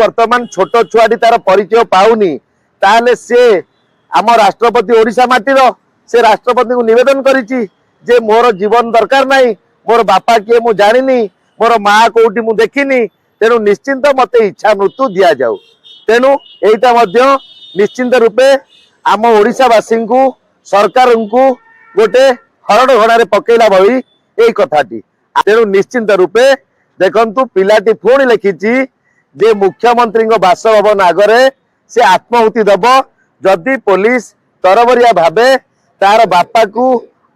वर्तमान छोट छुआटी तार परिचय पाऊनी ताहले से आम राष्ट्रपति ओडिशा माटीर से राष्ट्रपति को निवेदन करिछि जे मोर जीवन दरकार नहीं, मोर बापा किए मु जानिनी, मोर माँ कोठी मु देखिनी, तेणु निश्चिंत मते इच्छा मृत्यु दिया जाऊ। तेणु एटा मध्य निश्चिंत रूपे आम ओडिशावासी को सरकार को गोटे हरण घड़े पकेला भई यही कथाटी। तेणु निश्चिंत रूपे देखंतु पिलाटी पुणी लिखिछि जे मुख्यमंत्री बासभवन आगरे से आत्माहुति दब जदि पुलिस तरबरिया भावे तार बापा को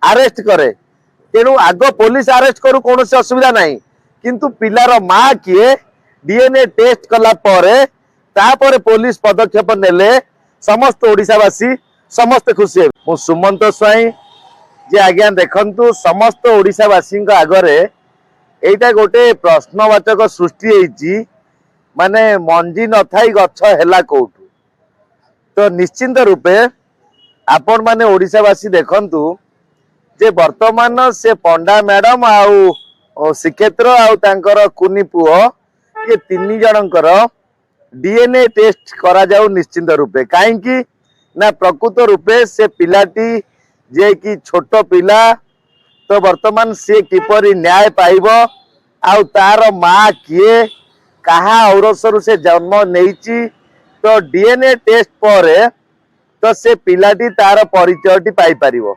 अरेस्ट करे। तेणु आग पुलिस अरेस्ट करू कौन असुविधा नहीं, किंतु पिलार माँ किए डीएनए टेस्ट कला परे तापर पुलिस पदक्षेप नेले समस्त ओडिशावासी समस्त खुशी हे। मु सुमंत स्वाई जे आज्ञा देखंतु समस्त ओडिशावासी आगरे एटा गोटे प्रश्नवाचक सृष्टि होईची, माने मंजी न थाई गछ हेला कोठू। तो निश्चिंत रूपे आपण माने ओडिशावासी देखंतु जे वर्तमान से पंडा मैडम आउ श्रीक्षेत्र आउ तांकर कुनी पुओ ये तीन जनकर डीएनए टेस्ट करा जाऊ निश्चिंत रूपे। काहेकि ना प्रकृत रूपे से पिलाटी जे कि छोट पिला तो वर्तमान से किपरि न्याय पाइब आउ तार माँ किए कहा औरसरु से जन्म नहीं तो डीएनए टेस्ट पर तो से पिलाटी तार परिचयटी पाई परिवो।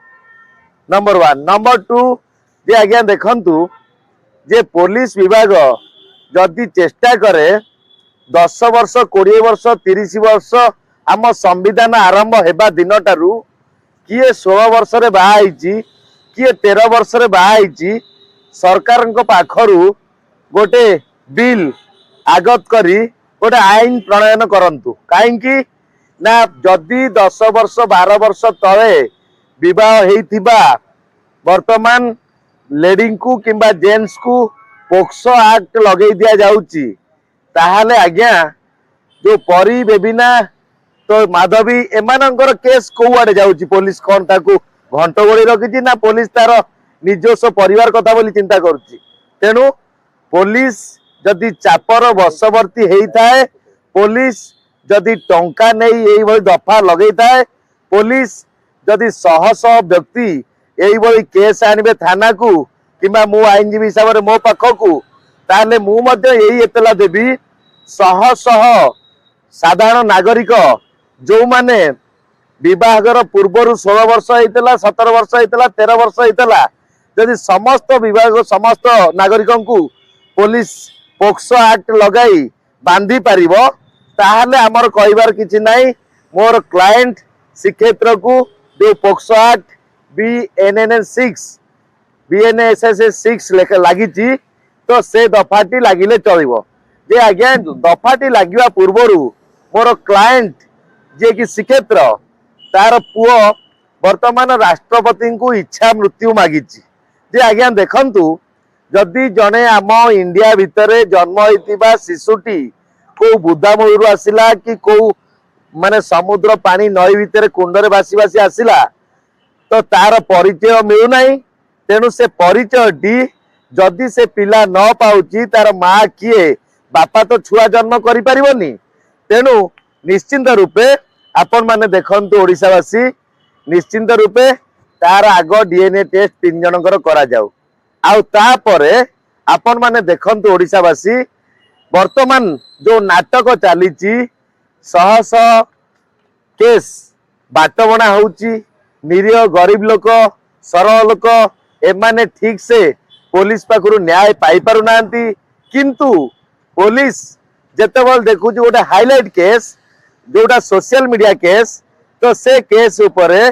नंबर 1 नंबर 2 जे आज्ञा देखंतु जे पुलिस विभाग जदि चेष्टा करे 10 वर्ष 20 वर्ष 30 वर्ष आम संविधान आरंभ हेबा दिन टारू किए 16 वर्ष रे बाहाइची किए 13 वर्ष रे बाहाइची सरकार पाखरु गोटे बिल आगत करी गोटे आईन प्रणयन करंतु। काहेकि ना जदि 10 वर्ष 12 वर्ष तले विवाह हेइथिबा वर्तमान लेडी को किंबा जेंट्स को पोक्सो एक्ट लगे दिया जाउची ताहाले आज्ञा जो परी बेबिना तो माधवी एमानंकर केस कोआडे जाउची पुलिस कोन ताकू घंट गोड़ी रखिची ना पुलिस तार निजस्व परिवार कथा बोली चिंता करुची। तेणु पुलिस जदि चापर बशवर्ती होता है, पुलिस जदि टंका नहीं यही भली दफा लगे था, पुलिस जदि शह शह व्यक्ति यही भली केस आनिबे थाना को किंबा मु आईनजीवी हिसाब से मो पाखकू ताले मु मध्य यही एतला देवी शह शह साधारण नागरिक जो माने विवाहर पूर्वर 16 वर्ष होता 17 वर्ष होता 13 वर्ष होता यदि समस्त विभाग समस्त नागरिक को पुलिस पोक्सो एक्ट लगाई बांधी पारिबो ताहले हमर कहबार किछि नाही। मोर क्लाएंट श्रीक्षेत्र को जो पोक्सो एक्ट BNSS 6 लेखा लागिछि तो से दफाटी लागिले चलिबो। जे आज्ञा दफाटी लागिवा पूर्वरु मोर क्लाएंट जे कि श्रीक्षेत्र तार पुओ वर्तमान राष्ट्रपति को इच्छा मृत्यु मागिछि। जे आज्ञा देखंतु जदि जने आम इंडिया भितरे जन्म होइतिबा शिशुटी को बुदामूलु आसिला कि को माने समुद्र पानी नई भितरे कुंडरे भासी भासी आसिला तो तार परिचय मिलु नाही। तेणु से परिचय डी जदि से पिला न पाउची तार माँ किए बापा तो छुआ जन्म करि परिबोनी। तेणु निश्चिंत रूपे आपण माने देखंतु ओडिशावासी निश्चिंत रूपे तार आग डीएनए टेस्ट 3 जनकर करा जाऊ। आउ तापरे आपण माने देखंतु ओडिशावासी वर्तमान जो नाटक चलीची शह शह केस बाटबणा होउची निरीह गरीब लोक सरल लोक एमाने ठीक से पुलिस पाखरु न्याय पाई पारु नांती, किंतु पुलिस जेतेबल देखुची गोटे हाईलाइट केस जोटा सोशल मीडिया केस तो से केस उपरे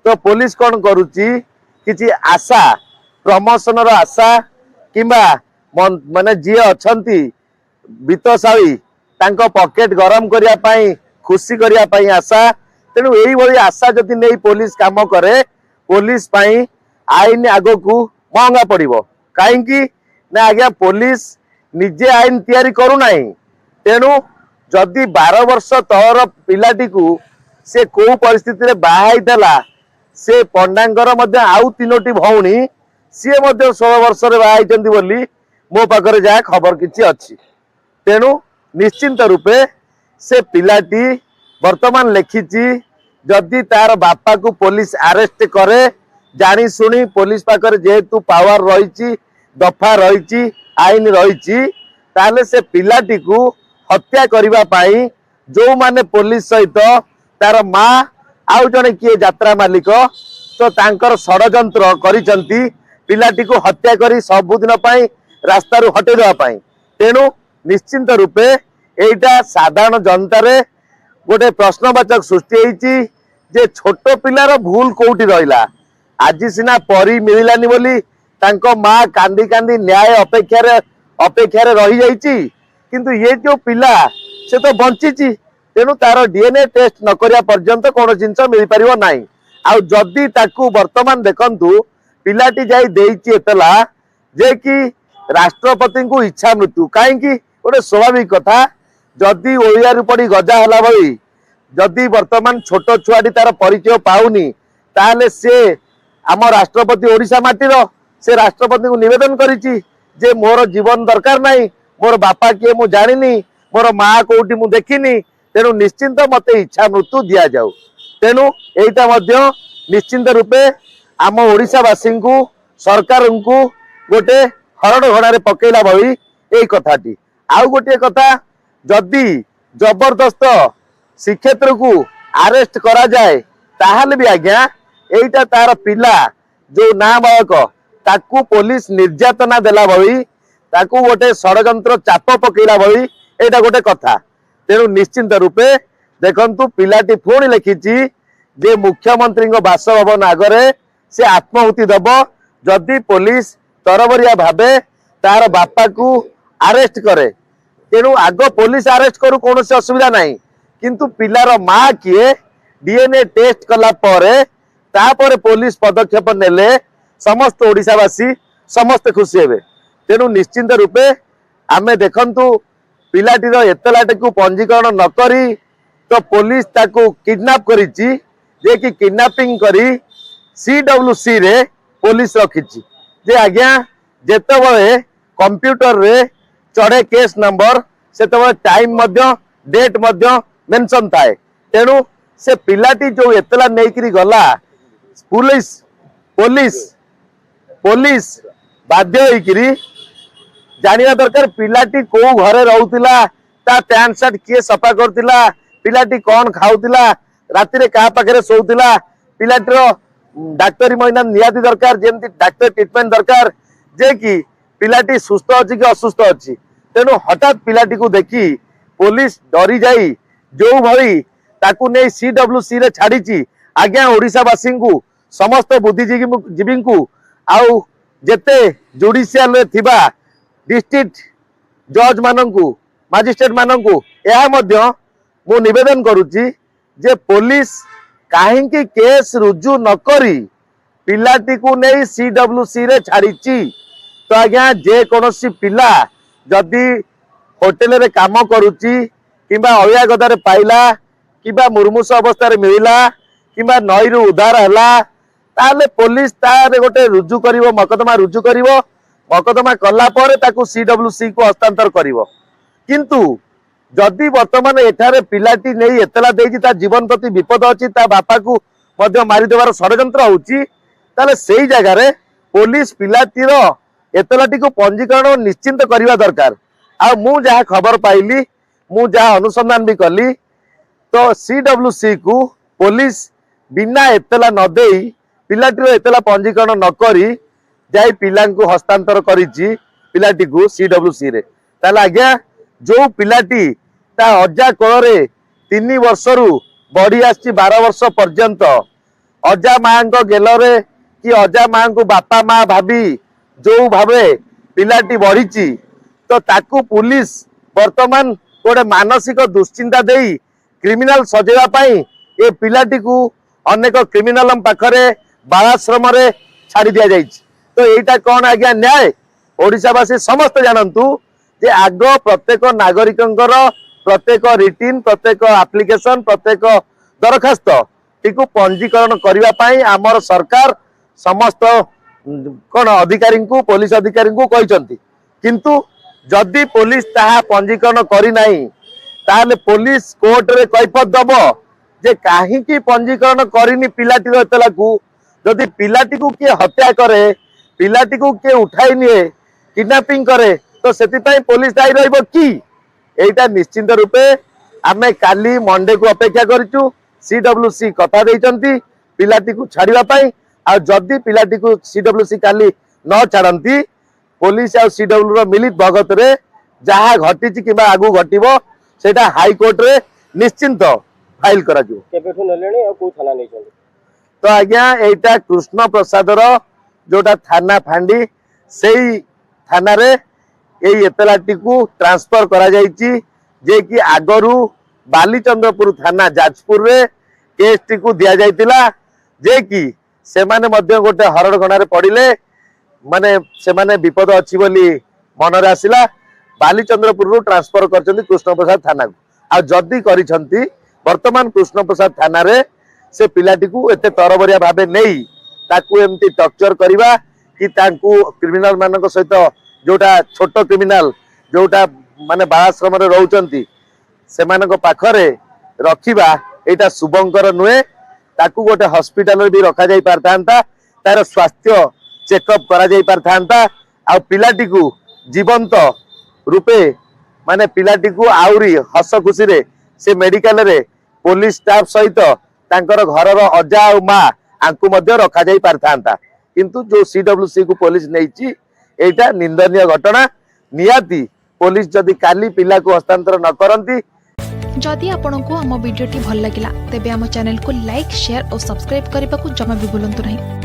तो पुलिस कौन करुची किछि आशा प्रमोशन रो आशा किंबा माने जी अछंती वित्तशाली तांको पॉकेट गरम करिया पाई खुशी करिया पाई आशा। तेणु यही भली आशा जदि नहीं पुलिस काम करे पुलिस पाई आईन आगो को महंगा पड़िबो। काहेकि ना आज्ञा पुलिस निजे आईन तैयारी करू नाही। तेणु जदि 12 वर्ष तलर पिलाटी को से को परिस्थिति रे बाहाई देला से पंडांगर मध्य आउ 3टी भौणी सी मध्य 16 वर्ष रे बाहाई बोली मो पाखरे जा खबर किछि अछि। तेणु निश्चिंत रूपे से पिलाटी वर्तमान लिखिची जदि तार बापा को पुलिस अरेस्ट करे जानी सुनी पुलिस पाखरे जेहेतु पावर रही दफा रही आईन रही ताले से पिलाटी को हत्या करबा पाई जो माने पुलिस सहित तार माँ आउ जने किए यात्रा मालिक तो तांकर षडयंत्र करिसंती पिलाटी को हत्या करी सबुदिन पाई रास्ता रू हटे देवा पाई। तेणु निश्चिंत रूपे एटा साधारण जनतारे गोटे प्रश्नवाचक सृष्टि होईची जे छोट पिलार भूल कोउटी रहिला। आज सिना परी मिलिलानी बोली तांको माँ कांदी कांदी न्याय अपेक्षा रही जाइची किंतु ये जो पिला से तो बंचीची तेणु तार डीएनए टेस्ट न करिया पर्यंत कौन जिनस मिल पारिबो नाही। आ जदि ताकू वर्तमान देखंतु पिलाटी जाई देइची एतला जे कि राष्ट्रपति को इच्छा मृत्यु कहीं गोटे स्वाभाविक कथा जदि ओडिया पड़ी गजा हला भाई जदि वर्तमान छोट छुआटी तार परिचय पाउनी ताले से आम राष्ट्रपति ओडिशा माटीर से राष्ट्रपति को निवेदन करिची जे मोर जीवन दरकार नहीं मोर बापा किए मु जानिनी मोर माँ कोठी मु देखिनी तेणु निश्चिंत मते इच्छा मृत्यु दिया जाऊ। तेणु एटा मध्य निश्चिंत रूपे आम ओडिशावासी को सरकार को गोटे हरण घड़े पकेला भई यही कथाटी। आउ गोटे कथा जदि जबरदस्त श्रीक्षेत्र को अरेस्ट करा जाए ताहले भी आज्ञा एटा तार पिला जो नाबालक ताकू पुलिस निर्यातना देला भई ताकू गोटे षडयंत्र चाप पकेला भई एटा गोटे कथा। तेणु निश्चिंत रूपे देखंतु पिलाटी पुणी लिखिची जे मुख्यमंत्री बासभवन आगरे से आत्माहुति दब जदि पुलिस तरबरिया भावे तार बापा को अरेस्ट करे। तेणु आग पुलिस अरेस्ट करू कौन असुविधा नहीं किंतु पिलार माँ किए डीएनए टेस्ट कला परे तापर पुलिस पदक्षेप नेले समस्त ओडिशावासी समस्त खुशी हेबे। तेणु निश्चिंत रूपे आमे देखंतु पिलाटीर एतलाटे को पंजीकरण न करी तो पुलिस ताकू किडनैप करिची जे कि किडनैपिंग करी CWC रे पुलिस रखिची जे आज्ञा जेतबळे कंप्यूटर रे चढ़े केस नंबर से टाइम मध्य डेट मध्य मेंशन थाए। तेणु से पिलाटी जो एतला नेकरी गला पुलिस पुलिस पुलिस बाध्य होइकरी जानिया दरकार पिलाटी को घरे रहउतिला ता पैंट शर्ट किए सफा करतिला पिलाटी कौन खाउतिला राति रे का पाखरे सोउतिला पिलाटीर डाक्टरी महिना नियाती दरकार जेमती डाक्टर ट्रीटमेंट दरकार जे कि पिलाटी सुस्थ अछि कि असुस्थ अछि। तेणु हठात पिलाटी को देखी पुलिस डरी जाई जो भई ताकू नै CWC रे छाड़ीची आज्ञा ओडिशावासी को समस्त बुद्धिजीवी को आउ जेते जुडिशियल रे थिबा डिस्ट्रिक्ट जज मानू मजिस्ट्रेट मानू यह मु निवेदन करुच्ची जे पुलिस कहीं केस रुजु न करी पिलाटी को नहीं CWC रे छाड़ीची तो आज्ञा जे कोनोसी पिला जदि होटेल रे काम करुच्ची किंबा अलिया गदारे पाइला किंबा मुर्मुष अवस्था रे मिलिला किंबा नई रु उद्धार हला ताले पुलिस तारे गोटे रुजु करिवो मकदमा रुजु करिवो मकदमा कला परे ताकू CWC को हस्तांतर करिवो। किंतु जदि वर्तमान एठारे पिलाटी नहीं एतला देइची ता जीवन प्रति विपद अछि ता बापा को मध्य मारी देवार षडयंत्र होउची ताले सेही जगह रे पुलिस पिलाटीर एतलाटी को पंजीकरण निश्चिंत करबा दरकार। आ मु जहा खबर पाइली मु जहा अनुसंधान भी कली तो CWC को पुलिस बिना एतला न देई पिलाटीर एतला पंजीकरण न करी जाई पिला को हस्तांतर करिची पिलाटी को CWC रे ताले आज्ञा जो पिलाटी ता अजा कोल 3 वर्ष रु बढ़ी आसी 12 वर्ष पर्यंत अजा माँ गेलरे कि अजा माँ को बापा माँ भाभी जो भावे पिलाटी बढ़ी तो ताकू पुलिस वर्तमान गोटे मानसिक दुश्चिंता देई क्रिमिनाल सजेवा पाई ए पिलाटी को अनेक क्रिमिनाल पाखरे बालाश्रम रे छाड़ी दिया जाइछि। तो एटा कौन आज्ञा न्याय ओडिशावासी समस्त जानतु जे आग प्रत्येक नागरिकंकर प्रत्येक रिटिन प्रत्येक एप्लिकेशन प्रत्येक दरखास्त टीकू पंजीकरण करबा पाई आमर सरकार समस्त कौन अधिकारी को पुलिस अधिकारी को कहते किंतु जदि पुलिस ताहा पंजीकरण करी नाही ताहले पुलिस कोर्ट रे कैफत दब जे काहींकी पंजीकरण करिनी पिलाटीर एतला को जदि पिलाटी को किए हत्या करे पिलाटी को किए उठाई निए किडनैपिंग करे तो सेति पुलिस दायी रहिबो कि एटा निश्चिंत रूपे आमे काली मंडे को अपेक्षा करिचु सीडब्ल्यूसी कथा देइचंती पिलाटी को छाड़िबा पई आ जदि पिलाटी को सीडब्ल्यूसी काली न छाड़ंती पुलिस आ सीडब्ल्यू रो मिलित भगत रे जहा घटिची किबा आगु घटिबो सेटा हाई कोर्ट रे निश्चिंत फाइल करा जो केबेठु नलेनी आ को थाना नै चली तो आज्ञा एटा कृष्ण प्रसाद रो जोटा थाना फांडी सेई थाना रे एई एतलाटी को ट्रांसफर करा जाईची जे कि आगरू बालीचंद्रपुर थाना जाजपुर रे केस टी को दिया जाइतिला जे कि से माने मध्य गोटे हरड़गणा रे पड़िले माने से माने विपद अछि बोली मन रे आसिला बालीचंद्रपुर रु ट्रांसफर करचंती कृष्ण प्रसाद थाना को आ जदी करिसंती वर्तमान कृष्ण प्रसाद थाना रे से पिलाटी को एते तरबरिया भाबे नेई ताकू एमती टॉर्चर करिबा कि तांकू क्रिमिनल मानक सहित जोटा छोट क्रिमिनल जोटा माने बालाश्रम रे रहउचंती सेमानक पाखरे रखिबा एटा शुभंकर नुहे ताकू गोटे हॉस्पिटल भी रखा जाई पारथांता तार स्वास्थ्य चेकअप करा जाई पारथांता आ पिलाटी को जीवंत रूपे माने पिलाटी को आउरी हस खुशी रे से मेडिकल रे पुलिस स्टाफ सहित तांकर घर रो अजा और मां आंकु मध्य रखा जाई पारथांता किंतु जो सीडब्ल्यूसी को पुलिस नेइची एटा निंदनीय घटना नियाती पुलिस जदि काली पिला को हस्तांतर न करंती जदि आपंक आम भिडी भल लगा तेब आम चैनल को लाइक शेयर और सब्सक्राइब करने को जमा भी भूलु नहीं।